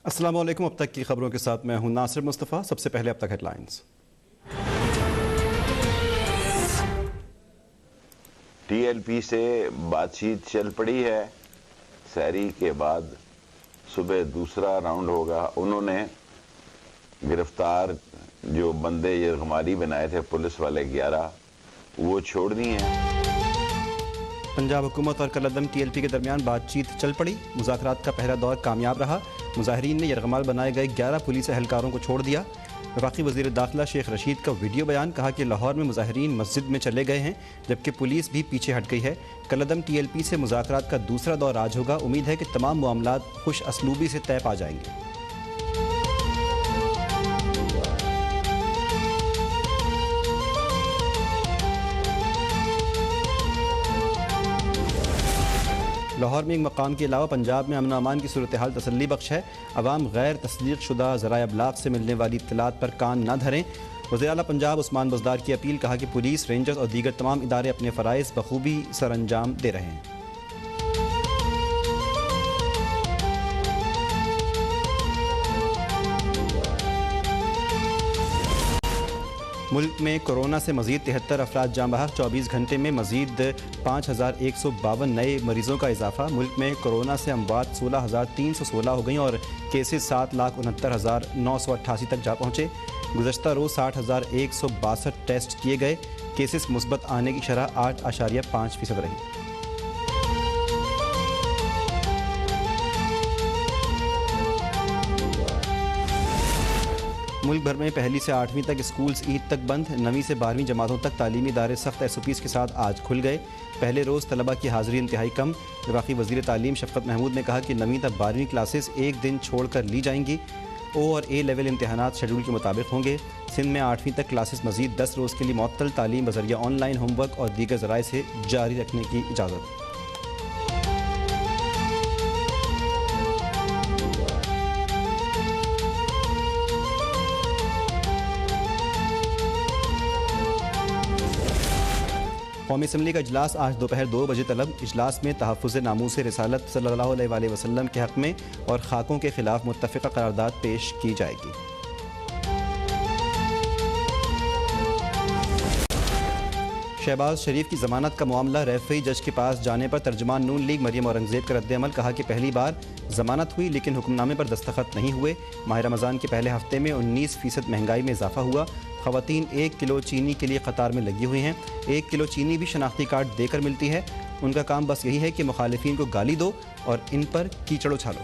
अस्सलाम वालेकुम। अब तक की खबरों के साथ मैं हूं नासिर मुस्तफ़ा। सबसे पहले अब तक हेडलाइंस। टीएलपी से बातचीत चल पड़ी है। सहरी के बाद सुबह दूसरा राउंड होगा। उन्होंने गिरफ्तार जो बंदे ये हमारी बनाए थे पुलिस वाले 11 वो छोड़ दिए हैं। पंजाब हुकूमत और कलअदम टीएलपी के दरमियान बातचीत चल पड़ी। मुज़ाकरात का पहला दौर कामयाब रहा। मुजाहिरीन ने यरगमाल बनाए गए 11 पुलिस एहलकारों को छोड़ दिया। वफाकी वज़ीर दाखिला शेख रशीद का वीडियो बयान, कहा कि लाहौर में मुजाहिरीन मस्जिद में चले गए हैं जबकि पुलिस भी पीछे हट गई है। कलअदम टीएलपी से मुज़ाकरात का दूसरा दौर आज होगा। उम्मीद है कि तमाम मामलात खुश असलूबी से तय पा जाएंगे। लाहौर में एक मकाम के अलावा पंजाब में अमन अमान की सूरत हाल तसल्ली बख्श है। अवाम गैर तस्दीक शुदा ज़राए अबलाग से मिलने वाली इत्तलात पर कान न धरें। वज़ीर आला पंजाब उस्मान बुज़दार की अपील, कहा कि पुलिस, रेंजर्स और दीगर तमाम इदारे अपने फ़राइज़ बखूबी सर अंजाम दे रहे हैं। मुल्क में कोरोना से मज़ीद 73 अफराद जाँ बहक। 24 घंटे में मज़ीद 5152 नए मरीज़ों का इजाफा। मुल्क में कोरोना से अमवात 16,316 हो गई और केसेस 7,69,988 तक जा पहुँचे। गुज़श्ता रोज़ 60,162 टेस्ट किए गए। केसेस मुस्बत आने की शरह 8.5% रही। मुल्क भर में पहली से 8वीं तक स्कूल्स ईद तक बंद। 9वीं से 12वीं जमातों तक तालीमी इदारे सख्त SOPs के साथ आज खुल गए। पहले रोज़ तलबा की हाज़िरी इंतहाई कम। वफाकी वज़ीर तालीम शफ़क़त महमूद ने कहा कि 9वीं तक 12वीं क्लासेस एक दिन छोड़ कर ली जाएंगी। O और A लेवल इम्तहानात शेड्यूल के मुताबिक होंगे। सिंध में 8वीं तक क्लासेस मज़ीद 10 रोज़ के लिए मुअत्तल। तालीम बज़रिया ऑनलाइन होमवर्क और दीगर ज़राए से जारी रखने की इजाज़त। कौमी असम्बली का इजलास आज दोपहर 2 बजे तलब। इजलास में तहफ़्फ़ुज़ नामूस रिसालत सल्लल्लाहु अलैहि वसल्लम के हक़ में और खाकों के खिलाफ मुत्तफ़िक़ा करारदाद पेश की जाएगी। शहबाज शरीफ की ज़मानत का मामला रेफरी जज के पास जाने पर तर्जुमान नून लीग मरियम औरंगज़ेब का रद्द-ए-अमल, कहा कि पहली बार ज़मानत हुई लेकिन हुक्मनामे पर दस्तखत नहीं हुए। माह रमज़ान के पहले हफ्ते में 19% महंगाई में इजाफा हुआ। ख़वातीन 1 किलो चीनी के लिए कतार में लगी हुई हैं। 1 किलो चीनी भी शनाख्ती कार्ड देकर मिलती है। उनका काम बस यही है कि मुखालिफिन को गाली दो और इन पर कीचड़ उछालो।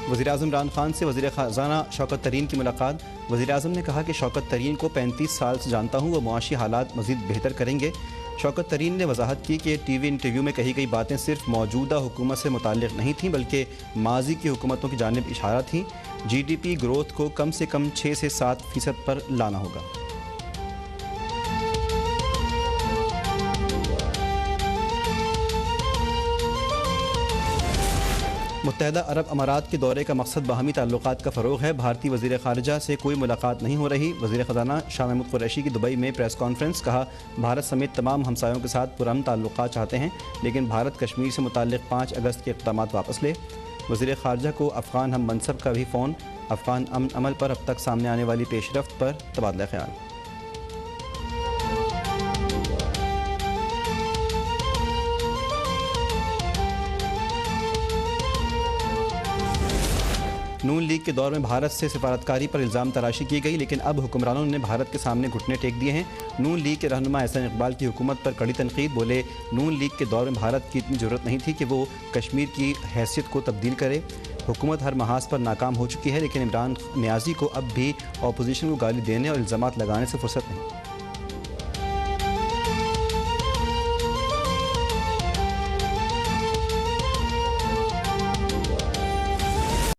वज़ीर-ए-आज़म इमरान खान से वज़ीर ख़ज़ाना शौकत तरीन की मुलाकात। वज़ीर-ए-आज़म ने कहा कि शौकत तरीन को 35 साल से जानता हूँ, वो मुआशी हालात मज़ीद बेहतर करेंगे। शौकत तरीन ने वजाहत की कि TV इंटरव्यू में कही गई बातें सिर्फ मौजूदा हुकूमत से मुताल्लिक़ नहीं थीं बल्कि माजी की हुकूमतों की जानिब इशारा थी। GDP ग्रोथ को कम से कम 6 से 7% पर लाना होगा। मुत्तहदा अरब अमारात के दौरे का मकसद बाहमी ताल्लुकात का फ़रोग़ है। भारतीय वज़ीर ख़ारिजा से कोई मुलाकात नहीं हो रही। वज़ीर ख़ज़ाना शाह महमूद कुरैशी की दुबई में प्रेस कॉन्फ्रेंस, कहा भारत समेत तमाम हमसायों के साथ पुरअमन ताल्लुकात चाहते हैं लेकिन भारत कश्मीर से मुताल्लिक़ 5 अगस्त के इक़दामात वापस ले। वज़ीर ख़ारिजा को अफ़गान हम मनसब का भी फ़ोन। अफ़गान अमन अमल पर अब तक सामने आने वाली पेशरफ्त पर तबादला ख्याल। नून लीग के दौर में भारत से सिफारतकारी पर इल्ज़ाम तराशी की गई लेकिन अब हुक्मरानों ने भारत के सामने घुटने टेक दिए हैं। नून लीग के रहनुमा एहसान इकबाल की हुकूमत पर कड़ी तनकीद। बोले, नून लीग के दौर में भारत की इतनी ज़रूरत नहीं थी कि वो कश्मीर की हैसियत को तब्दील करे। हुकूमत हर महाज पर नाकाम हो चुकी है लेकिन इमरान नियाज़ी को अब भी अपोजिशन को गाली देने और इल्ज़ामात लगाने से फुर्सत नहीं।